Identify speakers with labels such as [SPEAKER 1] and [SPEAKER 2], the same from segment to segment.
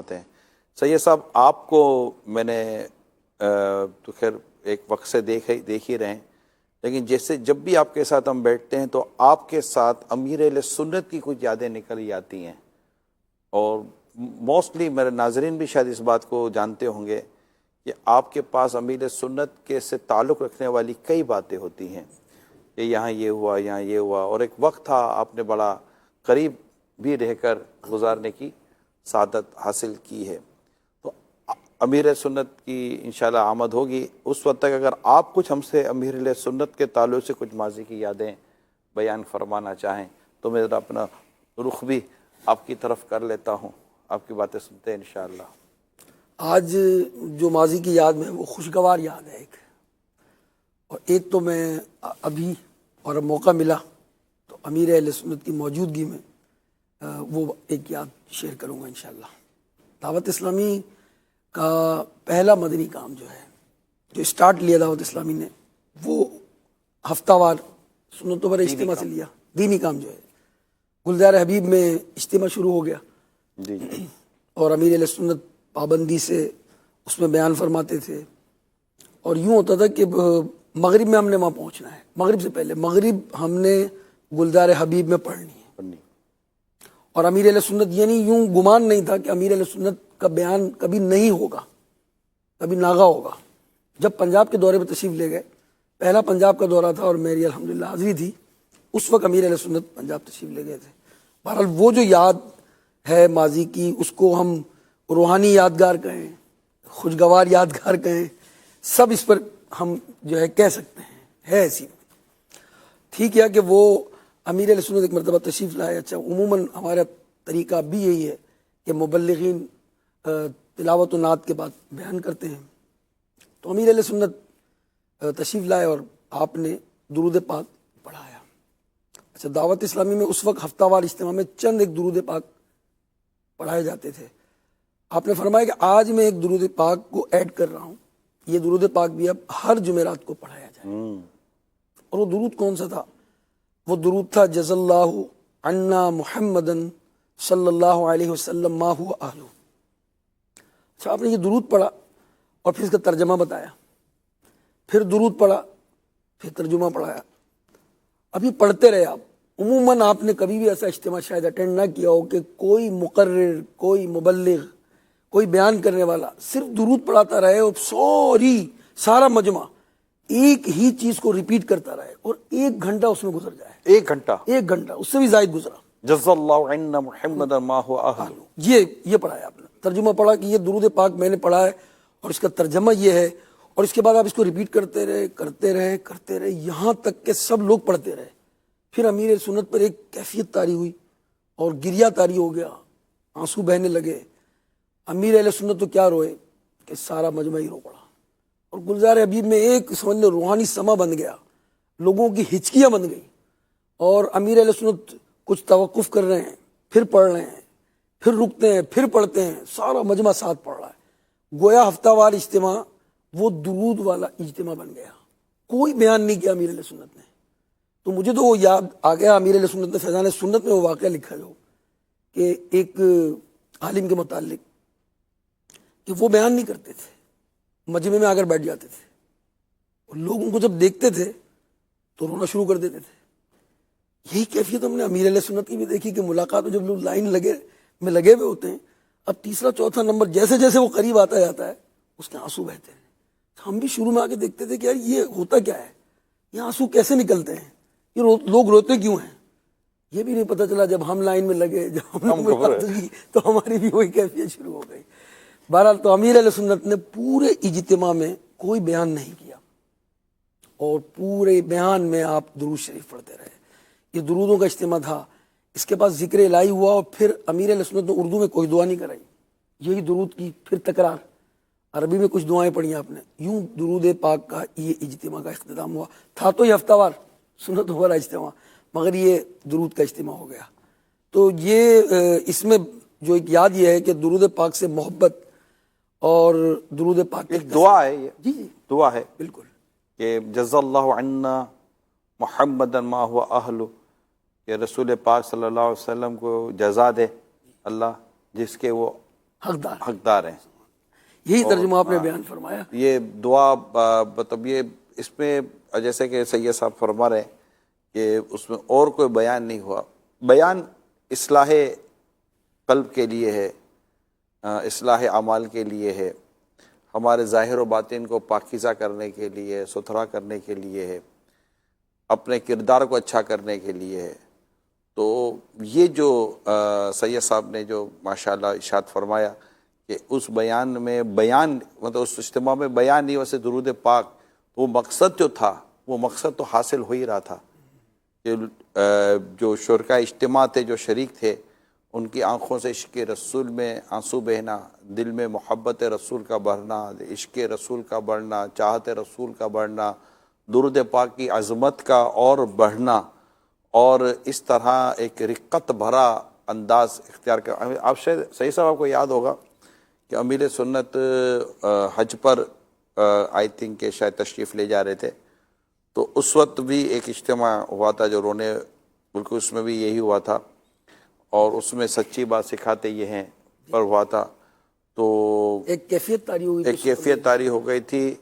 [SPEAKER 1] فرماتے ہیں۔ سید صاحب آپ کو میں نے تو خیر ایک وقت سے دیکھ ہی رہے ہیں، لیکن جیسے جب بھی آپ کے ساتھ ہم بیٹھتے ہیں تو آپ کے ساتھ امیر اہل سنت کی کچھ یادیں نکل آتی ہیں، اور موسٹلی میرے ناظرین بھی شاید اس بات کو جانتے ہوں گے کہ آپ کے پاس امیر سنت کے سے تعلق رکھنے والی کئی باتیں ہوتی ہیں کہ یہاں یہ ہوا، یہاں یہ ہوا، اور ایک وقت تھا آپ نے بڑا قریب بھی رہ کر گزارنے کی سعادت حاصل کی ہے۔ تو امیر سنت کی انشاءاللہ آمد ہوگی، اس وقت تک اگر آپ کچھ ہم سے امیر سنت کے تعلق سے کچھ ماضی کی یادیں بیان فرمانا چاہیں تو میں ذرا اپنا رخ بھی آپ کی طرف کر لیتا ہوں، آپ کی باتیں سنتے ہیں انشاءاللہ۔
[SPEAKER 2] آج جو ماضی کی یاد میں وہ خوشگوار یاد ہے ایک، اور ایک تو میں ابھی اور اب موقع ملا تو امیر اہل سنت کی موجودگی میں وہ ایک یاد شیئر کروں گا انشاءاللہ۔ دعوت اسلامی کا پہلا مدنی کام جو ہے، جو اسٹارٹ لیا دعوت اسلامی نے، وہ ہفتہ وار سنتوں پر اجتماع سے لیا۔ دینی کام جو ہے گلزار حبیب میں اجتماع شروع ہو گیا
[SPEAKER 1] جی
[SPEAKER 2] اور امیر اہل سنت پابندی سے اس میں بیان فرماتے تھے، اور یوں ہوتا تھا کہ مغرب میں ہم نے وہاں پہنچنا ہے، مغرب سے پہلے مغرب ہم نے گلزار حبیب میں پڑھنی ہے۔ اور امیر اہل سنت یعنی یوں گمان نہیں تھا کہ امیر اہل سنت کا بیان کبھی نہیں ہوگا، کبھی ناغا ہوگا۔ جب پنجاب کے دورے پہ تشریف لے گئے، پہلا پنجاب کا دورہ تھا اور میری الحمدللہ حاضری تھی، اس وقت امیر اہل سنت پنجاب تشریف لے گئے تھے۔ بہرحال وہ جو یاد ہے ماضی کی، اس کو ہم روحانی یادگار کہیں، خوشگوار یادگار کہیں، سب اس پر ہم جو ہے کہہ سکتے ہیں، ہے ایسی۔ ٹھیک ہے کہ وہ امیر اہل سنت ایک مرتبہ تشریف لائے۔ اچھا، عموماً ہمارا طریقہ بھی یہی ہے کہ مبلغین تلاوت و نعت کے بعد بیان کرتے ہیں، تو امیر اہل سنت تشریف لائے اور آپ نے درود پاک پڑھایا۔ اچھا، دعوت اسلامی میں اس وقت ہفتہ وار اجتماع میں چند ایک درود پاک پڑھائے جاتے تھے۔ آپ نے فرمایا کہ آج میں ایک درود پاک کو ایڈ کر رہا ہوں، یہ درود پاک بھی اب ہر جمعرات کو پڑھایا جائے۔ اور وہ درود کون سا تھا؟ وہ درود تھا جزا اللہ عنا محمدن صلی اللہ علیہ وسلم ما هو اہلہ۔ اچھا، آپ نے یہ درود پڑھا اور پھر اس کا ترجمہ بتایا، پھر درود پڑھا، پھر ترجمہ پڑھایا۔ ابھی پڑھتے رہے آپ۔ عموماً آپ نے کبھی بھی ایسا اجتماع شاید اٹینڈ نہ کیا ہو کہ کوئی مقرر، کوئی مبلغ، کوئی بیان کرنے والا صرف درود پڑھاتا رہے اور سارا مجمع ایک ہی چیز کو ریپیٹ کرتا رہے اور 1 گھنٹہ اس میں گزر جائے۔ 1 گھنٹہ اس سے بھی زائد گزرا۔
[SPEAKER 1] جزا اللہ عنا محمد ما هو اہلہ،
[SPEAKER 2] یہ پڑھا ہے آپ نے، ترجمہ پڑھا کہ یہ درود پاک میں نے پڑھا ہے اور اس کا ترجمہ یہ ہے، اور اس کے بعد آپ اس کو ریپیٹ کرتے رہے یہاں تک کہ سب لوگ پڑھتے رہے۔ پھر امیر سنت پر ایک کیفیت طاری ہوئی اور گریہ طاری ہو گیا، آنسو بہنے لگے۔ امیر اہل سنت تو کیا روئے کہ سارا مجمع ہی رو پڑا، اور گلزار حبیب میں ایک سمجھ لو روحانی سما بن گیا، لوگوں کی ہچکیاں بن گئی، اور امیر اہل سنت کچھ توقف کر رہے ہیں، پھر پڑھ رہے ہیں، پھر رکتے ہیں، پھر پڑھتے ہیں، سارا مجمع ساتھ پڑھ رہا ہے۔ گویا ہفتہ وار اجتماع وہ درود والا اجتماع بن گیا، کوئی بیان نہیں کیا امیر اہل سنت نے۔ تو مجھے تو وہ یاد آ گیا، امیر اہل سنت نے فیضان سنت میں وہ واقعہ لکھا جو کہ ایک عالم کے متعلق کہ وہ بیان نہیں کرتے تھے، مجمع میں آ کر بیٹھ جاتے تھے، اور لوگ ان کو جب دیکھتے تھے تو رونا شروع کر دیتے تھے۔ یہی کیفیت ہم نے امیر اہل سنت کی بھی دیکھی کہ ملاقات میں جب لوگ لائن میں لگے ہوئے ہوتے ہیں، اب تیسرا چوتھا نمبر جیسے جیسے وہ قریب آتا جاتا ہے اس کے آنسو بہتے ہیں۔ ہم بھی شروع میں آ کے دیکھتے تھے کہ یار یہ ہوتا کیا ہے، یہ آنسو کیسے نکلتے ہیں، یہ لوگ روتے کیوں ہیں؟ یہ بھی نہیں پتہ چلا جب ہم لائن میں لگے، جب ہم نے ملاقات کی تو ہماری بھی وہی کیفیت شروع ہو گئی۔ بہرحال تو امیر اہل سنت نے پورے اجتماع میں کوئی بیان نہیں کیا، اور پورے بیان میں آپ درود شریف پڑھتے رہے۔ یہ درودوں کا اجتماع تھا۔ اس کے بعد ذکر الہی ہوا، اور پھر امیر اہل سنت نے اردو میں کوئی دعا نہیں کرائی، یہی درود کی پھر تکرار، عربی میں کچھ دعائیں پڑھی آپ نے۔ یوں درود پاک کا یہ اجتماع کا اختتام ہوا۔ تھا تو یہ ہفتہ وار سنت والا اجتماع، مگر یہ درود کا اجتماع ہو گیا۔ تو یہ اس میں جو ایک یاد یہ ہے کہ درود پاک سے محبت اور درود پاک
[SPEAKER 1] ایک دعا ہے، یہ
[SPEAKER 2] جی
[SPEAKER 1] دعا ہے
[SPEAKER 2] بالکل
[SPEAKER 1] کہ جزا اللہ عنا محمد ما هو اہلہ، کہ رسول پاک صلی اللہ علیہ وسلم کو جزا دے اللہ جس کے وہ حقدار ہیں.
[SPEAKER 2] یہی ترجمہ آپ نے بیان فرمایا.
[SPEAKER 1] یہ دعا مطلب یہ اس میں جیسے کہ سید صاحب فرما رہے ہیں کہ اس میں اور کوئی بیان نہیں ہوا. بیان اصلاح قلب کے لیے ہے، اصلاح اعمال کے لیے ہے، ہمارے ظاہر و باطن کو پاکیزہ کرنے کے لیے، ستھرا کرنے کے لیے ہے، اپنے کردار کو اچھا کرنے کے لیے ہے. تو یہ جو سید صاحب نے جو ماشاءاللہ ارشاد فرمایا کہ اس بیان میں بیان مطلب اس اجتماع میں بیان نہیں، ویسے درود پاک وہ مقصد جو تھا وہ مقصد تو حاصل ہو ہی رہا تھا کہ جو شرکاء اجتماع تھے، جو شریک تھے، ان کی آنکھوں سے عشق رسول میں آنسو بہنا، دل میں محبت رسول کا بڑھنا، عشق رسول کا بڑھنا، چاہت رسول کا بڑھنا، درود پاک کی عظمت کا اور بڑھنا، اور اس طرح ایک رقت بھرا انداز اختیار کر. آپ شاید صحیح صاحب آپ کو یاد ہوگا کہ امیر سنت حج پر آئی تھنک کہ شاید تشریف لے جا رہے تھے، تو اس وقت بھی ایک اجتماع ہوا تھا جو رونے بالکل اس میں بھی یہی ہوا تھا، اور اس میں سچی بات سکھاتے یہ ہیں پر ہوا تھا. تو
[SPEAKER 2] ایک کیفیت طاری ہوئی،
[SPEAKER 1] ایک کیفیت طاری ہو گئی تھی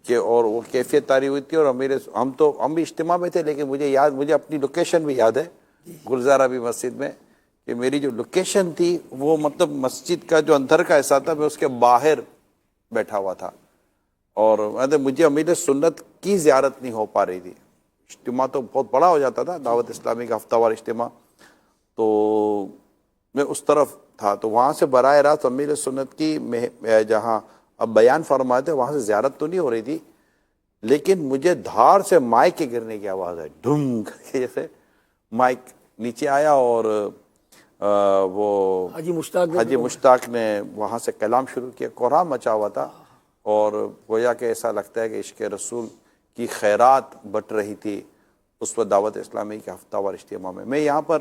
[SPEAKER 1] کہ اور وہ کیفیت طاری ہوئی تھی. اور ہم بھی اجتماع میں تھے، لیکن مجھے اپنی لوکیشن بھی یاد ہے گلزارہ بھی مسجد میں، کہ میری جو لوکیشن تھی وہ مطلب مسجد کا جو اندر کا حصہ تھا، میں اس کے باہر بیٹھا ہوا تھا، اور مجھے امیر سنت کی زیارت نہیں ہو پا رہی تھی. اجتماع تو بہت بڑا ہو جاتا تھا، دعوت اسلامی کا ہفتہ وار اجتماع، تو میں اس طرف تھا. تو وہاں سے براہ راست امیر سنت کی جہاں اب بیان فرمائے تھے وہاں سے زیارت تو نہیں ہو رہی تھی، لیکن مجھے دھار سے مائک کے گرنے کی آواز ہے، ڈھم کر کے جیسے مائک نیچے آیا، اور وہ حاجی مشتاق نے وہاں سے کلام شروع کیا. کوہرام مچا ہوا تھا، اور گویا کہ ایسا لگتا ہے کہ عشق رسول کی خیرات بٹ رہی تھی اس وقت دعوت اسلامی کے ہفتہ وار اجتماع میں. میں یہاں پر